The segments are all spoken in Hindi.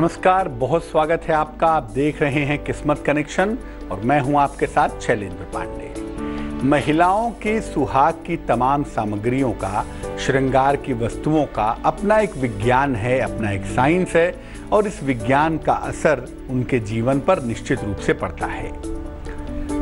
नमस्कार, बहुत स्वागत है आपका। आप देख रहे हैं किस्मत कनेक्शन और मैं हूं आपके साथ शैलेंद्र पांडे। महिलाओं की सुहाग की तमाम सामग्रियों का, श्रृंगार की वस्तुओं का अपना एक विज्ञान है, अपना एक साइंस है और इस विज्ञान का असर उनके जीवन पर निश्चित रूप से पड़ता है।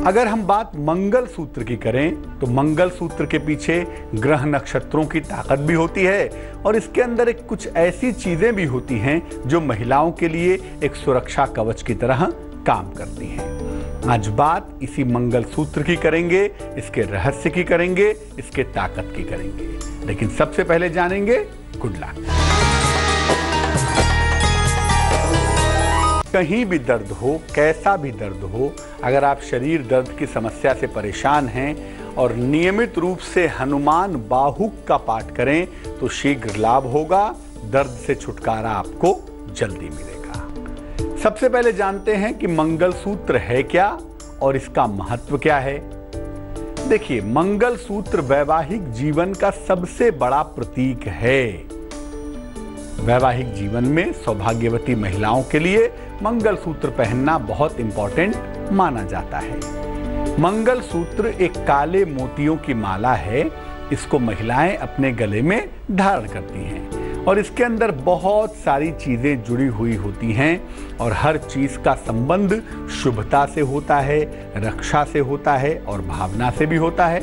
अगर हम बात मंगल सूत्र की करें तो मंगल सूत्र के पीछे ग्रह नक्षत्रों की ताकत भी होती है और इसके अंदर एक कुछ ऐसी चीजें भी होती हैं जो महिलाओं के लिए एक सुरक्षा कवच की तरह काम करती हैं। आज बात इसी मंगल सूत्र की करेंगे, इसके रहस्य की करेंगे, इसके ताकत की करेंगे। लेकिन सबसे पहले जानेंगे गुड लक। कहीं भी दर्द हो, कैसा भी दर्द हो, अगर आप शरीर दर्द की समस्या से परेशान हैं और नियमित रूप से हनुमान बाहुक का पाठ करें तो शीघ्र लाभ होगा, दर्द से छुटकारा आपको जल्दी मिलेगा। सबसे पहले जानते हैं कि मंगल सूत्र है क्या और इसका महत्व क्या है। देखिए, मंगल सूत्र वैवाहिक जीवन का सबसे बड़ा प्रतीक है। वैवाहिक जीवन में सौभाग्यवती महिलाओं के लिए मंगल सूत्र पहनना बहुत इंपॉर्टेंट माना जाता है। मंगल सूत्र एक काले मोतियों की माला है। इसको महिलाएं अपने गले में धारण करती हैं और इसके अंदर बहुत सारी चीजें जुड़ी हुई होती हैं और हर चीज का संबंध शुभता से होता है, रक्षा से होता है और भावना से भी होता है।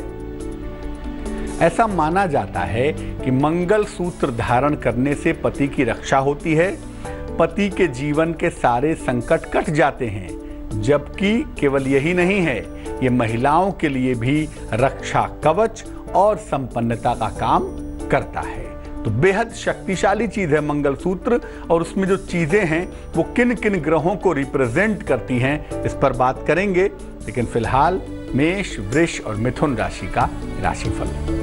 ऐसा माना जाता है कि मंगल सूत्र धारण करने से पति की रक्षा होती है, पति के जीवन के सारे संकट कट जाते हैं। जबकि केवल यही नहीं है, ये महिलाओं के लिए भी रक्षा कवच और संपन्नता का काम करता है। तो बेहद शक्तिशाली चीज है मंगल सूत्र और उसमें जो चीजें हैं वो किन किन ग्रहों को रिप्रेजेंट करती हैं, इस पर बात करेंगे। लेकिन फिलहाल मेष, वृष और मिथुन राशि का राशिफल।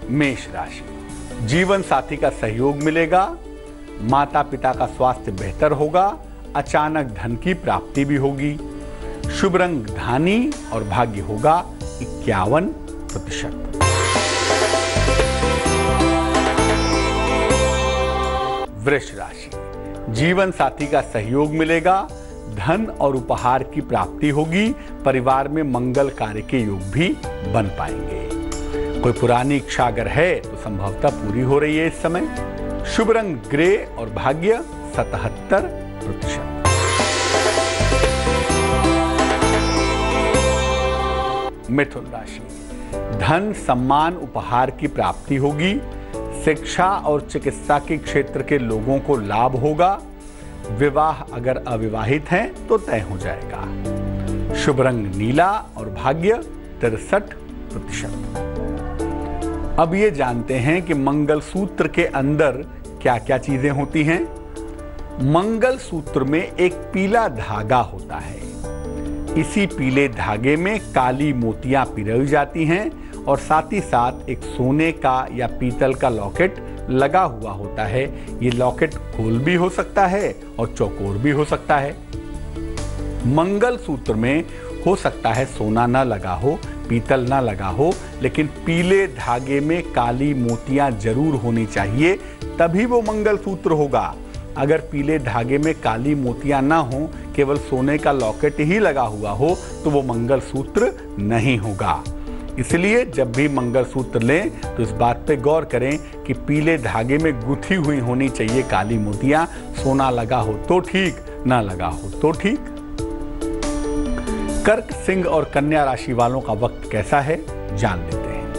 मेष राशि, जीवन साथी का सहयोग मिलेगा, माता पिता का स्वास्थ्य बेहतर होगा, अचानक धन की प्राप्ति भी होगी। शुभ रंग धानी और भाग्य होगा 51%। वृष राशि, जीवन साथी का सहयोग मिलेगा, धन और उपहार की प्राप्ति होगी, परिवार में मंगल कार्य के योग भी बन पाएंगे। कोई पुरानी इच्छा अगर है तो संभवतः पूरी हो रही है इस समय। शुभ रंग ग्रे और भाग्य 77%। मिथुन राशि, धन, सम्मान, उपहार की प्राप्ति होगी, शिक्षा और चिकित्सा के क्षेत्र के लोगों को लाभ होगा, विवाह अगर अविवाहित हैं तो तय हो जाएगा। शुभ रंग नीला और भाग्य 63%। अब ये जानते हैं कि मंगल सूत्र के अंदर क्या क्या चीजें होती हैं। मंगल सूत्र में एक पीला धागा होता है। इसी पीले धागे में काली मोतियां पिरोई जाती हैं और साथ ही साथ एक सोने का या पीतल का लॉकेट लगा हुआ होता है। ये लॉकेट गोल भी हो सकता है और चौकोर भी हो सकता है। मंगल सूत्र में हो सकता है सोना ना लगा हो, पीतल ना लगा हो, लेकिन पीले धागे में काली मोतियां जरूर होनी चाहिए, तभी वो मंगल सूत्र होगा। अगर पीले धागे में काली मोतियां ना हो, केवल सोने का लॉकेट ही लगा हुआ हो, तो वो मंगल सूत्र नहीं होगा। इसलिए जब भी मंगल सूत्र लें तो इस बात पे गौर करें कि पीले धागे में गुथी हुई होनी चाहिए काली मोतियां। सोना लगा हो तो ठीक, ना लगा हो तो ठीक। कर्क, सिंह और कन्या राशि वालों का वक्त कैसा है, जान लेते हैं।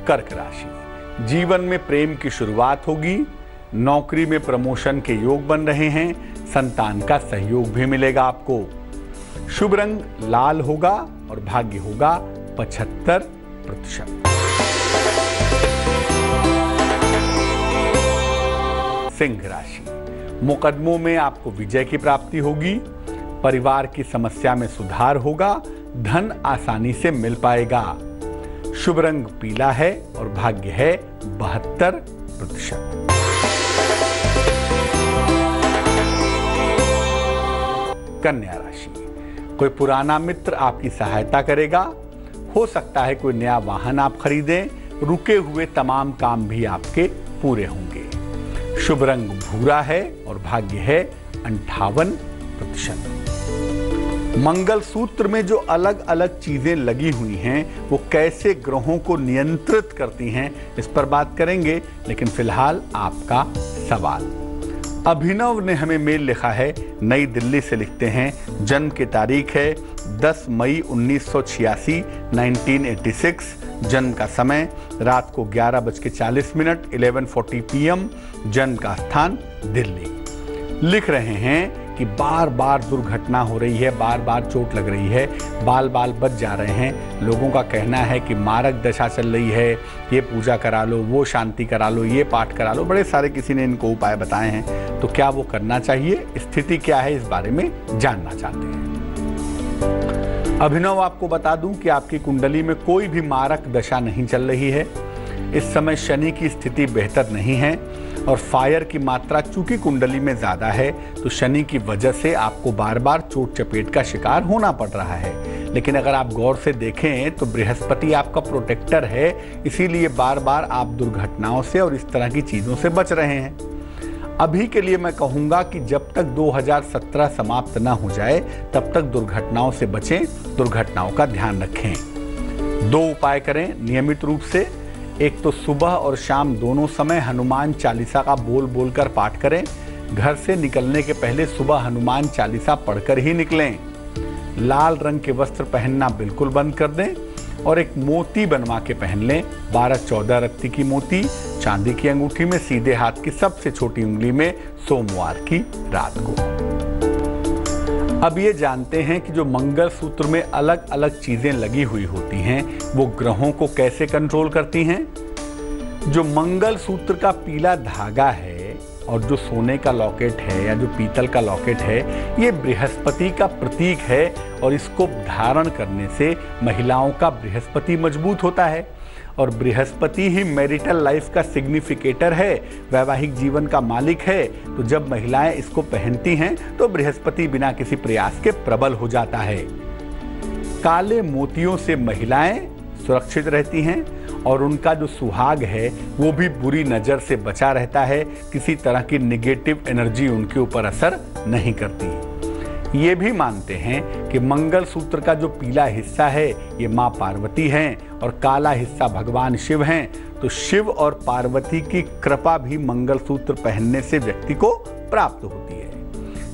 कर्क राशि, जीवन में प्रेम की शुरुआत होगी, नौकरी में प्रमोशन के योग बन रहे हैं, संतान का सहयोग भी मिलेगा आपको। शुभ रंग लाल होगा और भाग्य होगा 75%। सिंह राशि, मुकदमों में आपको विजय की प्राप्ति होगी, परिवार की समस्या में सुधार होगा, धन आसानी से मिल पाएगा। शुभ रंग पीला है और भाग्य है 72%। कन्या राशि, कोई पुराना मित्र आपकी सहायता करेगा, हो सकता है कोई नया वाहन आप खरीदें, रुके हुए तमाम काम भी आपके पूरे होंगे। शुभ रंग भूरा है और भाग्य है 58%। मंगल सूत्र में जो अलग अलग चीजें लगी हुई हैं वो कैसे ग्रहों को नियंत्रित करती हैं इस पर बात करेंगे, लेकिन फिलहाल आपका सवाल। अभिनव ने हमें मेल लिखा है, नई दिल्ली से लिखते हैं, जन्म की तारीख है 10 मई 1986 1986, जन्म का समय रात को 11:40 11:40 PM, जन्म का स्थान दिल्ली। लिख रहे हैं कि बार बार दुर्घटना हो रही है, बार बार चोट लग रही है, बाल बाल बच जा रहे हैं। लोगों का कहना है कि मारक दशा चल रही है, ये पूजा करा लो, वो शांति करा लो, ये पाठ करा लो, बड़े सारे किसी ने इनको उपाय बताए हैं। तो क्या वो करना चाहिए, स्थिति क्या है, इस बारे में जानना चाहते हैं। अभिनव, आपको बता दूं कि आपकी कुंडली में कोई भी मारक दशा नहीं चल रही है। इस समय शनि की स्थिति बेहतर नहीं है और फायर की मात्रा चूंकि कुंडली में ज्यादा है तो शनि की वजह से आपको बार बार चोट चपेट का शिकार होना पड़ रहा है। लेकिन अगर आप गौर से देखें तो बृहस्पति आपका प्रोटेक्टर है, इसीलिए बार बार आप दुर्घटनाओं से और इस तरह की चीजों से बच रहे हैं। अभी के लिए मैं कहूंगा कि जब तक 2017 समाप्त ना हो जाए तब तक दुर्घटनाओं से बचें, दुर्घटनाओं का ध्यान रखें। 2 उपाय करें नियमित रूप से। एक तो सुबह और शाम दोनों समय हनुमान चालीसा का बोल बोलकर पाठ करें। घर से निकलने के पहले सुबह हनुमान चालीसा पढ़कर ही निकलें। लाल रंग के वस्त्र पहनना बिल्कुल बंद कर दें और एक मोती बनवा के पहन लें। 12-14 रत्ती की मोती चांदी की अंगूठी में, सीधे हाथ की सबसे छोटी उंगली में, सोमवार की रात को। अब ये जानते हैं कि जो मंगल सूत्र में अलग अलग चीजें लगी हुई होती हैं वो ग्रहों को कैसे कंट्रोल करती हैं। जो मंगल सूत्र का पीला धागा है और जो सोने का लॉकेट है या जो पीतल का लॉकेट है, ये बृहस्पति का प्रतीक है और इसको धारण करने से महिलाओं का बृहस्पति मजबूत होता है और बृहस्पति ही मैरिटल लाइफ का सिग्निफिकेटर है, वैवाहिक जीवन का मालिक है। तो जब महिलाएं इसको पहनती हैं तो बृहस्पति बिना किसी प्रयास के प्रबल हो जाता है। काले मोतियों से महिलाएं सुरक्षित रहती हैं और उनका जो सुहाग है वो भी बुरी नजर से बचा रहता है, किसी तरह की निगेटिव एनर्जी उनके ऊपर असर नहीं करती। ये भी मानते हैं कि मंगल सूत्र का जो पीला हिस्सा है ये माँ पार्वती हैं और काला हिस्सा भगवान शिव हैं। तो शिव और पार्वती की कृपा भी मंगल सूत्र पहनने से व्यक्ति को प्राप्त होती है।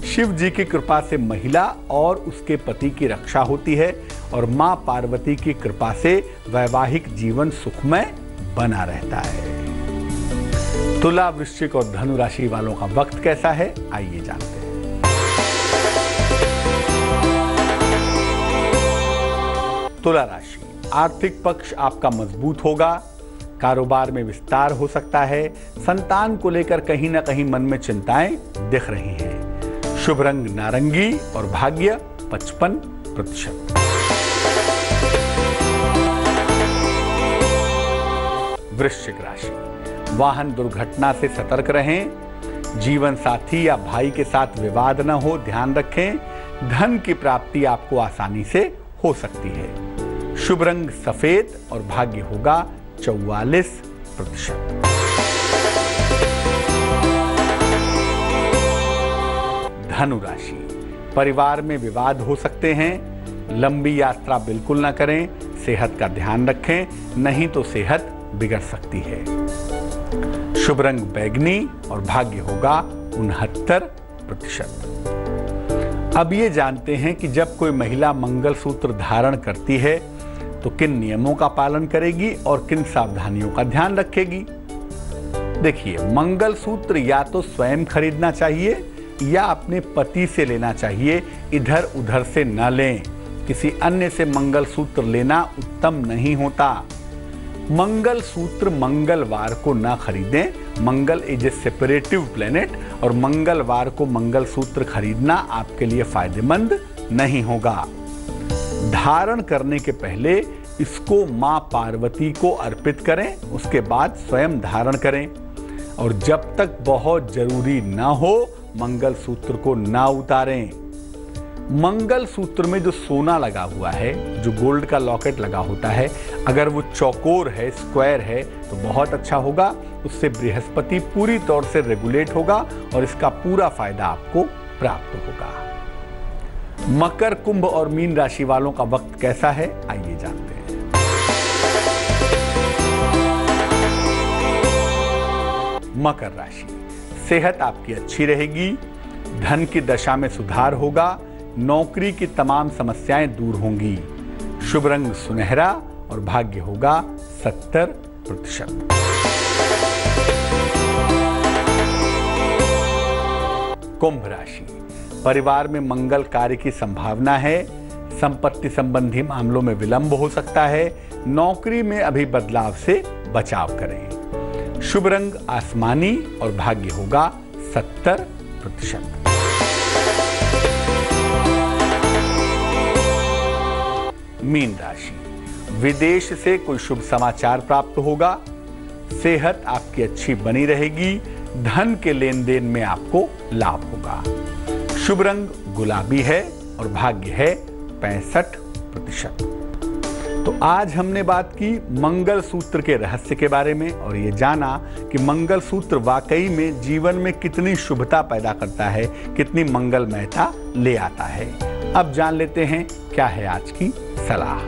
शिव जी की कृपा से महिला और उसके पति की रक्षा होती है और माँ पार्वती की कृपा से वैवाहिक जीवन सुखमय बना रहता है। तुला, वृश्चिक और धनु राशि वालों का वक्त कैसा है, आइए जानते हैं। तुला राशि, आर्थिक पक्ष आपका मजबूत होगा, कारोबार में विस्तार हो सकता है, संतान को लेकर कहीं ना कहीं मन में चिंताएं दिख रही हैं। शुभ रंग नारंगी और भाग्य 55%। वृश्चिक राशि, वाहन दुर्घटना से सतर्क रहें, जीवन साथी या भाई के साथ विवाद न हो, ध्यान रखें। धन की प्राप्ति आपको आसानी से हो सकती है। शुभ रंग सफेद और भाग्य होगा 44%। धनु राशि, परिवार में विवाद हो सकते हैं, लंबी यात्रा बिल्कुल न करें, सेहत का ध्यान रखें, नहीं तो सेहत बिगड़ सकती है। शुभ रंग बैगनी और भाग्य होगा 69%। अब ये जानते हैं कि जब कोई महिला मंगलसूत्र धारण करती है तो किन नियमों का पालन करेगी और किन सावधानियों का ध्यान रखेगी। देखिए, मंगलसूत्र या तो स्वयं खरीदना चाहिए या अपने पति से लेना चाहिए, इधर उधर से न लें। किसी अन्य से मंगलसूत्र लेना उत्तम नहीं होता। मंगलसूत्र मंगलवार को ना खरीदें। मंगल इज ए सेपरेटिव प्लेनेट और मंगलवार को मंगलसूत्र खरीदना आपके लिए फायदेमंद नहीं होगा। धारण करने के पहले इसको मां पार्वती को अर्पित करें, उसके बाद स्वयं धारण करें और जब तक बहुत जरूरी ना हो मंगलसूत्र को ना उतारें। मंगल सूत्र में जो सोना लगा हुआ है, जो गोल्ड का लॉकेट लगा होता है, अगर वो चौकोर है, स्क्वायर है तो बहुत अच्छा होगा। उससे बृहस्पति पूरी तौर से रेगुलेट होगा और इसका पूरा फायदा आपको प्राप्त होगा। मकर, कुंभ और मीन राशि वालों का वक्त कैसा है, आइए जानते हैं। मकर राशि, सेहत आपकी अच्छी रहेगी, धन की दशा में सुधार होगा, नौकरी की तमाम समस्याएं दूर होंगी। शुभ रंग सुनहरा और भाग्य होगा 70%। कुंभ राशि, परिवार में मंगल कार्य की संभावना है, संपत्ति संबंधी मामलों में विलंब हो सकता है, नौकरी में अभी बदलाव से बचाव करें। शुभ रंग आसमानी और भाग्य होगा 70%। मीन राशि, विदेश से कोई शुभ समाचार प्राप्त होगा, सेहत आपकी अच्छी बनी रहेगी, धन के लेन देन में आपको लाभ होगा। शुभ रंग गुलाबी है और भाग्य है 65%। तो आज हमने बात की मंगल सूत्र के रहस्य के बारे में और ये जाना कि मंगल सूत्र वाकई में जीवन में कितनी शुभता पैदा करता है, कितनी मंगलमयता ले आता है। अब जान लेते हैं क्या है आज की सलाह।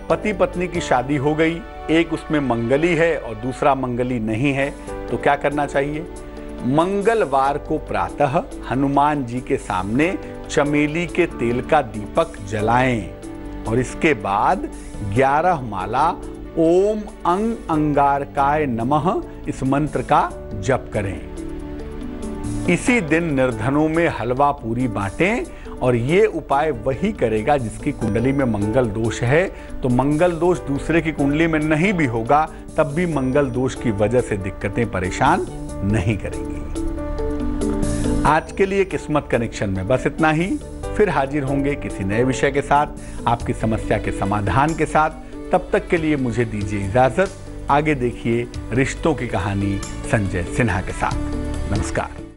पति पत्नी की शादी हो गई, एक उसमें मंगली है और दूसरा मंगली नहीं है, तो क्या करना चाहिए? मंगलवार को प्रातः हनुमान जी के सामने चमेली के तेल का दीपक जलाएं और इसके बाद 11 माला ओम अंग अंगारकाय नमः इस मंत्र का जप करें। इसी दिन निर्धनों में हलवा पूरी बांटें और ये उपाय वही करेगा जिसकी कुंडली में मंगल दोष है। तो मंगल दोष दूसरे की कुंडली में नहीं भी होगा तब भी मंगल दोष की वजह से दिक्कतें परेशान नहीं करेंगी। आज के लिए किस्मत कनेक्शन में बस इतना ही। फिर हाजिर होंगे किसी नए विषय के साथ, आपकी समस्या के समाधान के साथ। तब तक के लिए मुझे दीजिए इजाजत। आगे देखिए रिश्तों की कहानी संजय सिन्हा के साथ। नमस्कार।